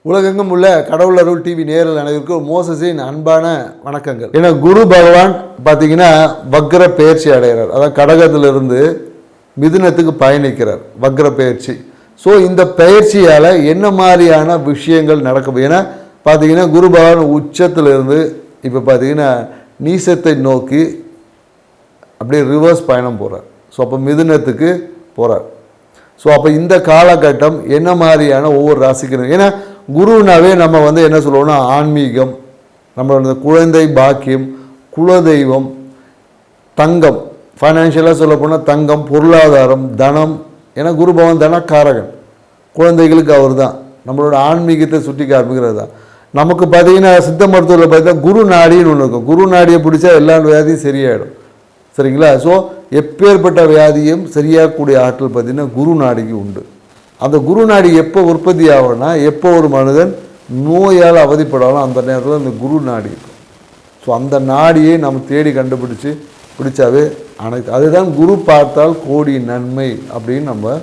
உலகெங்கும் உள்ள கடவுள் அருள் டிவி நேரில் அனைவருக்கும் மோசஸின் அன்பான வணக்கங்கள். ஏன்னா குரு பகவான் பார்த்தீங்கன்னா வக்ர பெயர்ச்சி அடைகிறார். அதாவது கடகத்திலிருந்து மிதுனத்துக்கு பயணிக்கிறார் வக்ர பெயர்ச்சி. ஸோ இந்த பெயர்ச்சியால் என்ன மாதிரியான விஷயங்கள் நடக்கும்? ஏன்னா பார்த்தீங்கன்னா குரு பகவான் உச்சத்திலிருந்து இப்போ பார்த்தீங்கன்னா நீசத்தை நோக்கி அப்படியே ரிவர்ஸ் பயணம் போகிறார். ஸோ அப்போ மிதுனத்துக்கு போகிறார். ஸோ அப்போ இந்த காலகட்டம் என்ன மாதிரியான ஒவ்வொரு ராசிக்கு, ஏன்னா குருனாவே நம்ம என்ன சொல்லுவோம்னா ஆன்மீகம், நம்மளோட குழந்தை பாக்கியம், குலதெய்வம், தங்கம், ஃபைனான்ஷியலாக சொல்ல போனால் தங்கம், பொருளாதாரம், தனம். ஏன்னா குரு பகவான் தனக்காரகன், குழந்தைகளுக்கு அவர் தான். நம்மளோட ஆன்மீகத்தை சுட்டி காமிக்கிறது தான். நமக்கு பார்த்தீங்கன்னா சித்த மருத்துவத்தில் பார்த்தீங்கன்னா குரு நாடின்னு ஒன்று இருக்கும். குரு நாடியை பிடிச்சா எல்லா வியாதியும் சரியாயிடும். சரிங்களா? ஸோ எப்பேற்பட்ட வியாதியும் சரியாகக்கூடிய ஆற்றல் பார்த்திங்கன்னா குரு நாடிக்கு உண்டு. அந்த குரு நாடி எப்போ உற்பத்தி ஆகும்னா எப்போ ஒரு மனிதன் நோயால் அவதிப்படாலும் அந்த நேரத்தில் அந்த குரு நாடி இருக்கும். ஸோ அந்த நாடியை நம்ம தேடி கண்டுபிடிச்சி பிடிச்சாவே அனைத்து அதுதான் குரு பார்த்தால் கோடி நன்மை அப்படின்னு நம்ம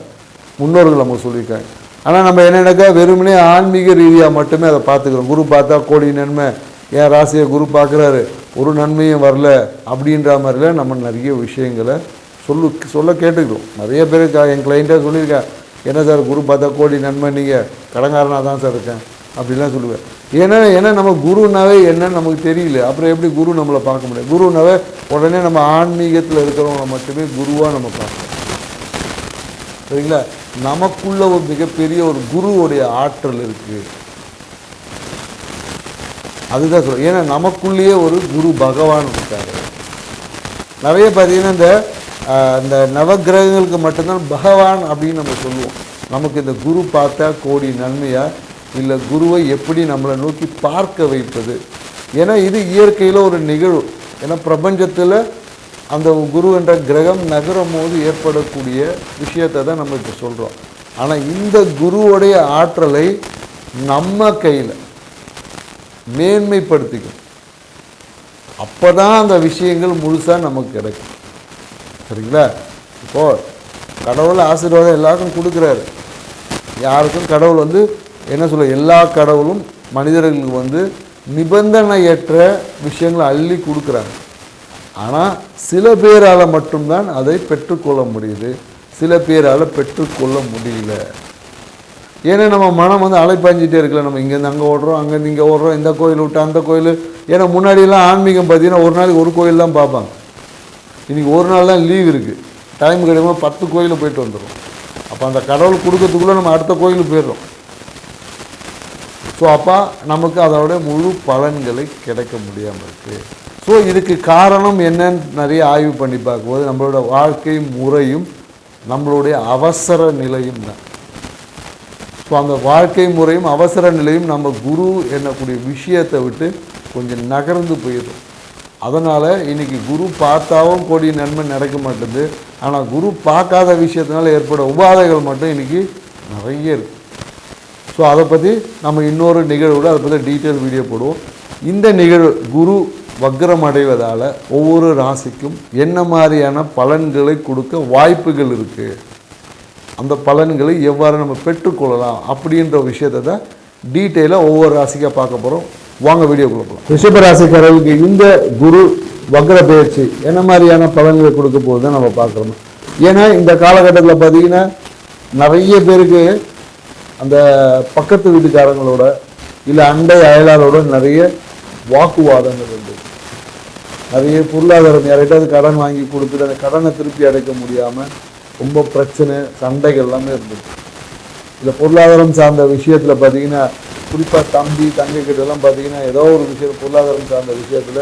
முன்னோர்கள் நம்ம சொல்லியிருக்காங்க. ஆனால் நம்ம என்னென்னாக்கா வெறுமனே ஆன்மீக ரீதியாக மட்டுமே அதை பார்த்துக்கிறோம். குரு பார்த்தா கோடி நன்மை, என் ராசியை குரு பார்க்குறாரு, ஒரு நன்மையும் வரல அப்படின்ற மாதிரிலாம் நம்ம நிறைய விஷயங்களை சொல்ல கேட்டுக்கிறோம். நிறைய பேர் என் கிளைண்ட்டாக சொல்லியிருக்கேன், என்ன சார் குரு பார்த்தா கோடி நன்மை, நீங்கள் கடங்காரனாக தான் சார் இருக்கேன் அப்படின்லாம் சொல்லுவேன். ஏன்னா நம்ம குருனாவே என்னன்னு நமக்கு தெரியல. அப்புறம் எப்படி குரு நம்மளை பார்க்க முடியும்? குருனாவே உடனே நம்ம ஆன்மீகத்தில் இருக்கிறவங்க மட்டுமே குருவாக நம்ம பார்க்கணும். சரிங்களா? நமக்குள்ள ஒரு மிகப்பெரிய ஒரு குருவுடைய ஆற்றல் இருக்குது. அதுதான் சொல்லுவோம். ஏன்னா நமக்குள்ளேயே ஒரு குரு பகவான் இருக்காரு. நிறைய பார்த்தீங்கன்னா இந்த நவகிரகங்களுக்கு மட்டும்தான் பகவான் அப்படின்னு நம்ம சொல்லுவோம். நமக்கு இந்த குரு பார்த்தா கோடி நன்மையா, இல்லை குருவை எப்படி நம்மளை நோக்கி பார்க்க வைப்பது? ஏன்னா இது இயற்கையில் ஒரு நிகழ்வு. ஏன்னா பிரபஞ்சத்தில் அந்த குரு என்ற கிரகம் நகரும் போது ஏற்படக்கூடிய விஷயத்தை தான் நம்ம இப்போ சொல்கிறோம். ஆனால் இந்த குருவுடைய ஆற்றலை நம்ம கையில் மேன்மைப்படுத்திக்கும். அப்போ தான் அந்த விஷயங்கள் முழுசாக நமக்கு கிடைக்கும். சரிங்களா? இப்போது கடவுள் ஆசீர்வாதம் எல்லாருக்கும் கொடுக்குறாரு. யாருக்கும் கடவுள் என்ன சொல்ல, எல்லா கடவுளும் மனிதர்களுக்கு நிபந்தனையற்ற விஷயங்களை அள்ளி கொடுக்குறாங்க. ஆனால் சில பேரால் மட்டும்தான் அதை பெற்றுக்கொள்ள முடியுது, சில பேரால் பெற்றுக்கொள்ள முடியல. ஏன்னா நம்ம மனம் அலைப்பாஞ்சிட்டே இருக்கல. நம்ம இங்கேருந்து அங்கே ஓடுறோம், அங்கேருந்து இங்கே ஓடுறோம், இந்த கோயில் விட்டு அந்த கோயில். ஏன்னா முன்னாடியெல்லாம் ஆன்மீகம் பார்த்தீங்கன்னா ஒரு நாளைக்கு ஒரு கோயில் தான் பார்ப்பாங்க. இன்றைக்கி ஒரு நாள் தான் லீவ் இருக்குது, டைம் கிடைக்கும்போது 10 கோயிலில் போயிட்டு வந்துடும். அப்போ அந்த கடவுள் கொடுக்கறதுக்குள்ளே நம்ம அடுத்த கோயிலுக்கு போயிடுறோம். ஸோ அப்போ நமக்கு அதோட முழு பலன்களை கிடைக்க முடியாமல் இருக்குது. ஸோ இதுக்கு காரணம் என்னன்னு நிறைய ஆய்வு பண்ணி பார்க்கும்போது நம்மளோட வாழ்க்கை முறையும் நம்மளுடைய அவசர நிலையும் தான். ஸோ அந்த வாழ்க்கை முறையும் அவசர நிலையும் நம்ம குரு என்னக்கூடிய விஷயத்தை விட்டு கொஞ்சம் நகர்ந்து போயிடும். அதனால் இன்றைக்கி குரு பார்த்தாவும் கோடி நன்மை நடக்க மாட்டேங்குது. ஆனால் குரு பார்க்காத விஷயத்தினால ஏற்பட உபாதைகள் மட்டும் இன்றைக்கி நிறைய இருக்குது. ஸோ அதை பற்றி நம்ம இன்னொரு நிகழ்வோடு அதை பற்றி டீட்டெயில் வீடியோ போடுவோம். இந்த நிகழ்வு குரு வக்ரம் அடைவதால் ஒவ்வொரு ராசிக்கும் என்ன மாதிரியான பலன்களை கொடுக்க வாய்ப்புகள் இருக்குது, அந்த பலன்களை எவ்வாறு நம்ம பெற்றுக்கொள்ளலாம் அப்படின்ற விஷயத்தை தான் டீட்டெயிலாக ஒவ்வொரு ராசிக்காக பார்க்க போகிறோம். வாங்க வீடியோக்குள்ள போகலாம். ரிஷப ராசிக்காரர்களுக்கு இந்த குரு வக்ர பயிற்சி என்ன மாதிரியான பலன்களை கொடுக்க போகுது தான் நம்ம பார்க்குறோம். ஏன்னா இந்த காலகட்டத்தில் பார்த்தீங்கன்னா நிறைய பேருக்கு அந்த பக்கத்து வீட்டுக்காரங்களோட இல்லை அண்டை அயலாரோட நிறைய வாக்குவாதங்கள் உண்டு. நிறைய பொருளாதாரம், யார்கிட்டாவது கடன் வாங்கி கொடுத்துட்டு அந்த கடனை திருப்பி அடைக்க முடியாமல் ரொம்ப பிரச்சனை, சண்டைகள் எல்லாமே இருந்தது. இல்லை பொருளாதாரம் சார்ந்த விஷயத்தில் பார்த்தீங்கன்னா குறிப்பாக தம்பி தங்கைக்கிட்டெல்லாம் பார்த்தீங்கன்னா ஏதோ ஒரு விஷயம் பொருளாதாரம் சார்ந்த விஷயத்தில்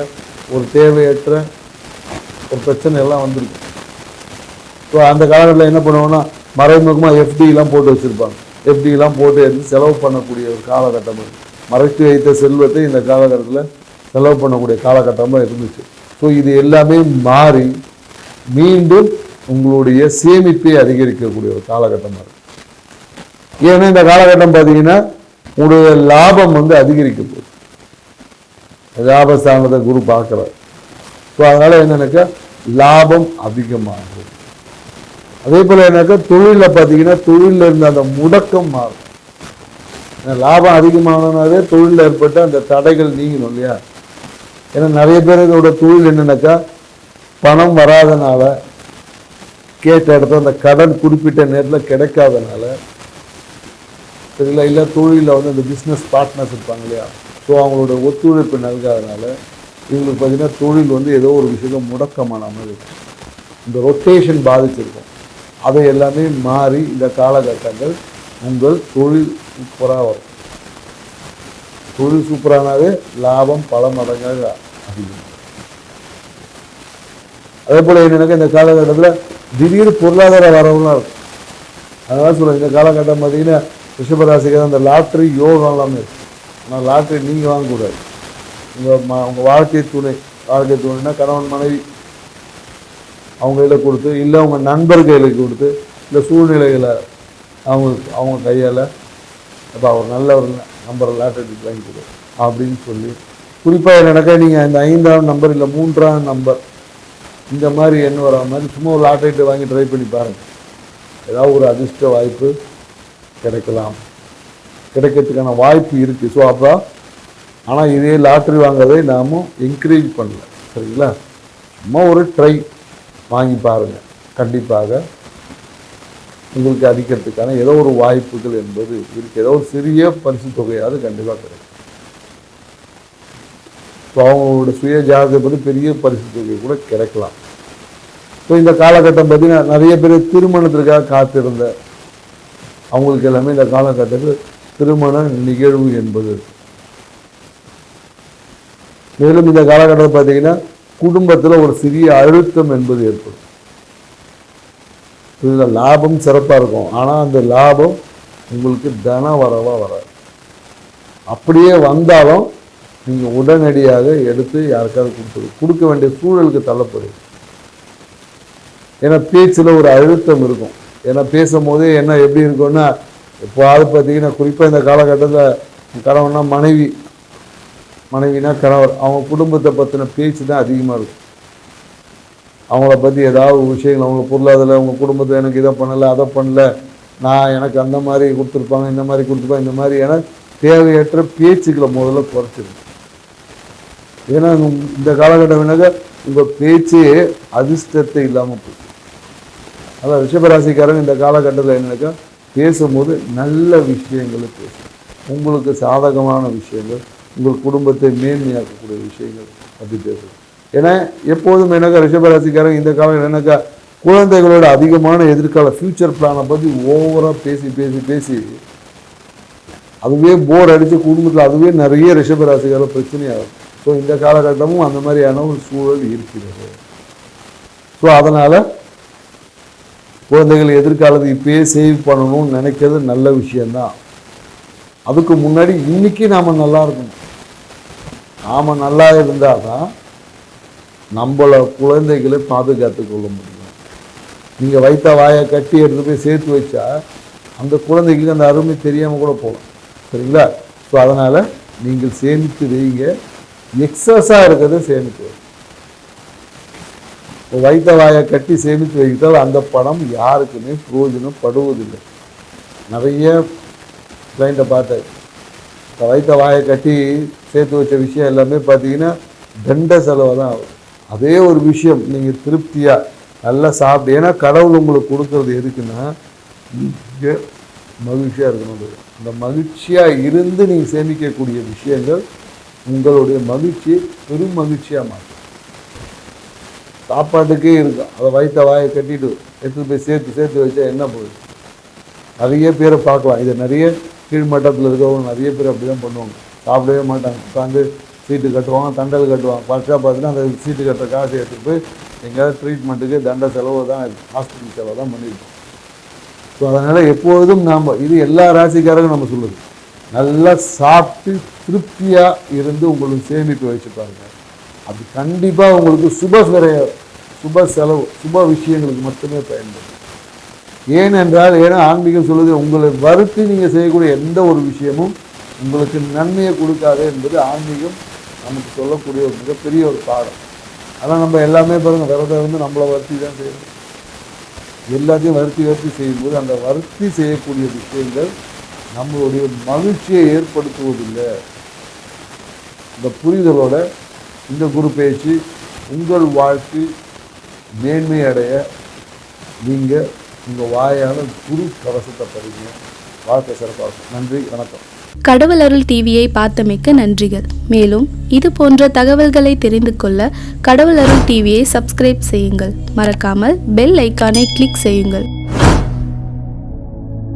ஒரு தேவையற்ற ஒரு பிரச்சனை எல்லாம் வந்துருக்கு. ஸோ அந்த காலத்தில் என்ன பண்ணுவோன்னா மறைமுகமாக எஃப்டிலாம் போட்டு வச்சுருப்பாங்க. எஃப்டிலாம் போட்டு எடுத்து செலவு பண்ணக்கூடிய ஒரு காலகட்டம், மறைத்து வைத்த செல்வத்தை இந்த காலகட்டத்தில் செலவு பண்ணக்கூடிய காலகட்டமாக இருந்துச்சு. ஸோ இது எல்லாமே மாறி மீண்டும் உங்களுடைய சேமிப்பை அதிகரிக்கக்கூடிய ஒரு காலகட்டமாக இருக்குது. ஏன்னா இந்த காலகட்டம் பார்த்தீங்கன்னா உங்களுடைய லாபம் அதிகரிக்க போகுது. லாபஸ்தானத்தை குரு பார்க்குறாரு. ஸோ அதனால் என்னன்னாக்கா லாபம் அதிகமாகும். அதே போல் என்னக்கா தொழிலில் பார்த்தீங்கன்னா தொழிலில் இருந்த அந்த முடக்கம் மாறும். லாபம் அதிகமானனாலே தொழிலில் ஏற்பட்ட அந்த தடைகள் நீங்கணும் இல்லையா? ஏன்னா நிறைய பேரோட தொழில் என்னன்னாக்கா பணம் வராதனால, கேட்ட இடத்துல அந்த கடன் குறிப்பிட்ட நேரத்தில் கிடைக்காதனால, சரிங்களா, இல்லை தொழிலில் வந்து அந்த பிஸ்னஸ் பார்ட்னர்ஸ் இருப்பாங்க இல்லையா, ஸோ அவங்களோட ஒத்துழைப்பு நல்காதனால இவங்களுக்கு பார்த்தீங்கன்னா தொழில் வந்து ஏதோ ஒரு விஷயத்தை முடக்கமான மாதிரி இருக்கும். இந்த ரொட்டேஷன் பாதிச்சிருக்கும். அதை எல்லாமே மாறி இந்த காலகட்டங்கள் உங்கள் தொழில் சூப்பராக வரும். தொழில் சூப்பரானாவே லாபம் பல மடங்காக அதிகம். அதே போல் என்னன்னாக்கா இந்த காலகட்டத்தில் திடீர் பொருளாதார வரவுலாம் இருக்கும். அதனால சொல்லுங்கள், இந்த காலகட்டம் பார்த்தீங்கன்னா ரிஷபராசிக்கு அந்த லாட்ரி யோகம் எல்லாமே இருக்கும். ஆனால் லாட்ரி நீங்கள் வாங்கக்கூடாது. உங்கள் வாழ்க்கை துணைனா கணவன் மனைவி அவங்க கையில் கொடுத்து, இல்லை உங்கள் நண்பர் கையில் கொடுத்து, இல்லை சூழ்நிலைகளை அவங்க கையால் அப்போ அவர் நல்ல ஒரு நம்பர் லாட்ரி வாங்கி கொடு அப்படின்னு சொல்லி, குறிப்பாக என்னக்கா நீங்கள் இந்த 5ஆம் நம்பர் இல்லை 3ஆம் நம்பர் இந்த மாதிரி எண்ணம் வர மாதிரி சும்மா ஒரு லாட்ரி வாங்கி ட்ரை பண்ணி பாருங்கள். ஏதாவது ஒரு அதிர்ஷ்ட வாய்ப்பு கிடைக்கலாம், கிடைக்கிறதுக்கான வாய்ப்பு இருக்குது. ஸோ அப்போ ஆனால் இதே லாட்ரி வாங்குறதை நாம் என்கரேஜ் பண்ணல, சரிங்களா? சும்மா ஒரு ட்ரை வாங்கி பாருங்கள். கண்டிப்பாக உங்களுக்கு அடிக்கிறதுக்கான ஏதோ ஒரு வாய்ப்புகள் என்பது இருக்குது. ஏதோ ஒரு சிறிய பரிசு தொகையாவது கண்டிப்பாக கிடைக்கும். ஸோ அவங்களோட சுய ஜாதகத்தை பற்றி பெரிய பரிசு தொகை கூட கிடைக்கலாம். ஸோ இந்த காலகட்டம் பார்த்தீங்கன்னா நிறைய பேர் திருமணத்திற்காக காத்திருந்த அவங்களுக்கு எல்லாமே இந்த காலகட்டத்தில் திருமண நிகழ்வு என்பது இருக்கு. மேலும் இந்த காலகட்டத்தில் பார்த்தீங்கன்னா குடும்பத்தில் ஒரு சிறிய அழுத்தம் என்பது ஏற்படும். இதில் லாபம் சிறப்பாக இருக்கும், ஆனால் அந்த லாபம் உங்களுக்கு தன வரவாக வராது. அப்படியே வந்தாலும் நீங்கள் உடனடியாக எடுத்து யாருக்காவது கொடுக்க வேண்டிய சூழலுக்கு தள்ளப்படுது. ஏன்னா பேச்சில் ஒரு அழுத்தம் இருக்கும். ஏன்னா பேசும்போதே என்ன எப்படி இருக்கும்னா, இப்போ அது பார்த்தீங்கன்னா குறிப்பாக இந்த காலகட்டத்தில் கணவன்னா மனைவினா கணவர், அவங்க குடும்பத்தை பற்றின பேச்சு தான் அதிகமாக இருக்கும். அவங்கள பற்றி ஏதாவது விஷயங்கள், அவங்க பொருளாதார அவங்க குடும்பத்தை எனக்கு இதை பண்ணலை அதை பண்ணலை, நான் எனக்கு அந்த மாதிரி கொடுத்துருப்பாங்க இந்த மாதிரி கொடுத்துருப்பாங்க, இந்த மாதிரி ஏன்னா தேவையற்ற பேச்சுக்களை முதல்ல குறைச்சிருக்கு. ஏன்னா இந்த காலகட்டம் என்னக்கா உங்கள் பேச்சே அதிர்ஷ்டத்தை இல்லாமல் போச்சு. அதான் ரிஷபராசிக்காரங்க இந்த காலகட்டத்தில் என்னக்கா பேசும்போது நல்ல விஷயங்களை பேசும், உங்களுக்கு சாதகமான விஷயங்கள், உங்கள் குடும்பத்தை மேன்மையாக்கக்கூடிய விஷயங்கள் பற்றி பேசும். ஏன்னா எப்போதும் என்னக்கா ரிஷபராசிக்காரங்க இந்த காலம் என்னக்கா குழந்தைகளோட அதிகமான எதிர்கால ஃப்யூச்சர் பிளானை பற்றி ஓவராக பேசி பேசி பேசி அதுவே போர் அடித்து குடும்பத்தில் அதுவே நிறைய ரிஷபராசிக்கார பிரச்சனையாகும். ஸோ இந்த காலகட்டமும் அந்த மாதிரியான ஒரு சூழல் இருக்கிறது. ஸோ அதனால் குழந்தைகள் எதிர்காலத்தை இப்பயே சேவ் பண்ணணும்னு நினைக்கிறது நல்ல விஷயந்தான். அதுக்கு முன்னாடி இன்னைக்கு நாம் நல்லா இருக்கணும். நாம் நல்லா இருந்தால் தான் நம்மள குழந்தைகளை பாதுகாத்து கொள்ள முடியும். நீங்கள் வைத்த வாயை கட்டி எடுத்து போய் சேர்த்து வச்சா அந்த குழந்தைகளுக்கு அந்த அருமை தெரியாமல் கூட போகலாம், சரிங்களா? ஸோ அதனால் நீங்கள் சேமித்து வைங்க, எக்ஸஸாக இருக்கிறத சேமித்து வைங்க. வைத்த வாயை கட்டி சேமித்து வைத்தால் அந்த பணம் யாருக்குமே பிரயோஜனப்படுவதில்லை. நிறைய கிளைண்ட்டை பார்த்தேன், வைத்த வாயை கட்டி சேர்த்து வச்ச விஷயம் எல்லாமே பார்த்தீங்கன்னா தண்ட செலவு தான் ஆகும். அதே ஒரு விஷயம் நீங்கள் திருப்தியாக நல்லா சாப்பிட்டு, ஏன்னா கடவுள் உங்களுக்கு கொடுக்கறது எதுக்குன்னா நீங்கள் மகிழ்ச்சியாக இருக்கணும். அந்த மகிழ்ச்சியாக இருந்து நீங்கள் சேமிக்கக்கூடிய விஷயங்கள் உங்களுடைய மகிழ்ச்சியை பெரும் மகிழ்ச்சியாக மாற்றும். சாப்பாட்டுக்கே இருக்கும், அதை வைத்த வாயை கட்டிட்டு எடுத்து போய் சேர்த்து வச்சா என்ன போகுது? நிறைய பேரை பார்க்கலாம். இதை நிறைய கீழ்மட்டத்தில் இருக்கிறவங்க நிறைய பேர் அப்படி தான் பண்ணுவாங்க. சாப்பிடவே மாட்டாங்க, உட்காந்து சீட்டு கட்டுவாங்க, தண்டல் கட்டுவாங்க. ஃபர்ஸ்ட்டாக பார்த்தீங்கன்னா அந்த சீட்டு கட்டுற காசு எடுத்துகிட்டு போய் எங்கேயாவது ட்ரீட்மெண்ட்டுக்கு தண்ட செலவு தான் ஹாஸ்பிட்டல் செலவு தான் பண்ணியிருக்கோம். ஸோ அதனால் எப்போதும் நாம் இது எல்லா ராசிக்காரரும் நம்ம சொல்லுது, நல்லா சாப்பிட்டு திருப்தியாக இருந்து உங்களுக்கு சேமிப்பு வச்சு பாருங்க. அது கண்டிப்பாக உங்களுக்கு சுப செலவு சுப விஷயங்களுக்கு மட்டுமே பயன்படும். ஏனென்றால் ஆன்மீகம் சொல்லுது, உங்களை வருத்தி நீங்கள் செய்யக்கூடிய எந்த ஒரு விஷயமும் உங்களுக்கு நன்மையை கொடுக்காது என்பது ஆன்மீகம் நமக்கு சொல்லக்கூடிய ஒரு மிகப்பெரிய ஒரு பாடம். ஆனால் நம்ம எல்லாமே பாருங்கள், விரதம் வந்து நம்மளை வருத்தி தான் செய்யணும். எல்லாத்தையும் வருத்தி செய்யும்போது அந்த வருத்தி செய்யக்கூடிய விஷயங்கள் நம்மளுடைய மகிழ்ச்சியை ஏற்படுத்துவதில்லை. இந்த புரிதலோட இந்த குரு பயிற்சி உங்கள் வாழ்க்கை மேன்மை அடைய நீங்கள் உங்கள் வாயான குரு கவசத்தை படிங்க. வாழ்க்கை சிறப்பாக. நன்றி, வணக்கம். கடவுள் அருள் டிவியை பார்த்தமைக்க நன்றிகள். மேலும் இது போன்ற தகவல்களை தெரிந்து கொள்ள கடவுள் அருள் டிவியை சப்ஸ்கிரைப் செய்யுங்கள். மறக்காமல் பெல் ஐக்கானை கிளிக் செய்யுங்கள்.